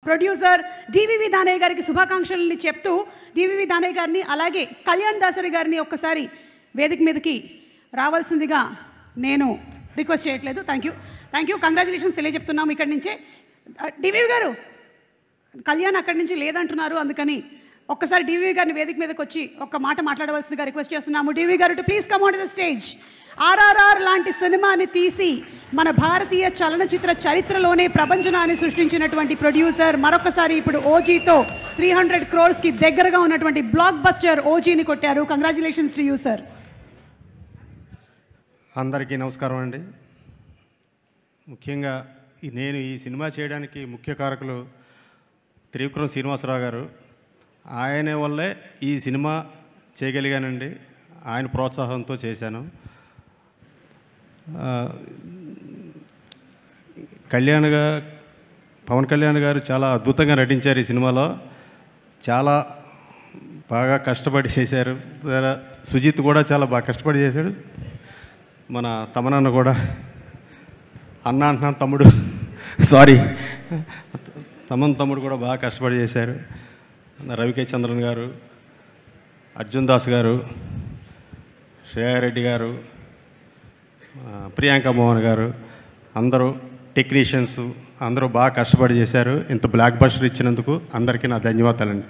Producer DVV Danayya గారికి శుభాకాంక్షలని చెప్తూ DVV Danayya గారిని అలాగే కళ్యాణ్ దాసరి గారిని ఒక్కసారి వేదిక మీదకి రావాల్సిందిగా నేను రిక్వెస్ట్ చేయట్లేదు. థ్యాంక్ యూ కంగ్రాచులేషన్స్ తెలియజెప్తున్నాము ఇక్కడి నుంచే. డివివి గారు, కళ్యాణ్ అక్కడి నుంచి లేదంటున్నారు, అందుకని ఒక్కసారి డివివి గారిని వేదిక మీదకి వచ్చి ఒక్క మాట మాట్లాడవలసిందిగా రిక్వెస్ట్ చేస్తున్నాము. డివివి గారు to please come on to the stage. RRR లాంటి సినిమాని తీసి మన భారతీయ చలనచిత్ర చరిత్రలోనే ప్రపంచనాన్ని సృష్టించినటువంటి ప్రొడ్యూసర్, మరొకసారి ఇప్పుడు ఓజీతో 300 crores దగ్గరగా ఉన్నటువంటి బ్లాక్ బస్టర్ ఓజీని కొట్టారు. Congratulations to you sir. అందరికీ నమస్కారం అండి. ముఖ్యంగా నేను ఈ సినిమా చేయడానికి ముఖ్య కారకులు త్రివిక్రమ్ శ్రీనివాసరావు గారు. ఆయన వల్లే ఈ సినిమా చేయగలిగానండి. ఆయన ప్రోత్సాహంతో చేశాను. పవన్ కళ్యాణ్ గారు చాలా అద్భుతంగా నటించారు ఈ సినిమాలో. చాలా బాగా కష్టపడి చేశారు. సుజిత్ కూడా చాలా బాగా కష్టపడి చేశాడు. మన తమనన్న కూడా అన్న తమ్ముడు తమ్ముడు కూడా బాగా కష్టపడి చేశారు. రవికే చంద్రన్ గారు, అర్జున్ దాస్ గారు, శ్రేయారెడ్డి గారు, ప్రియాంక మోహన్ గారు, అందరూ టెక్నీషియన్స్ అందరూ బాగా కష్టపడి చేశారు. ఇంత బ్లాక్ బస్టర్ ఇచ్చినందుకు అందరికీ నా ధన్యవాదాలండి.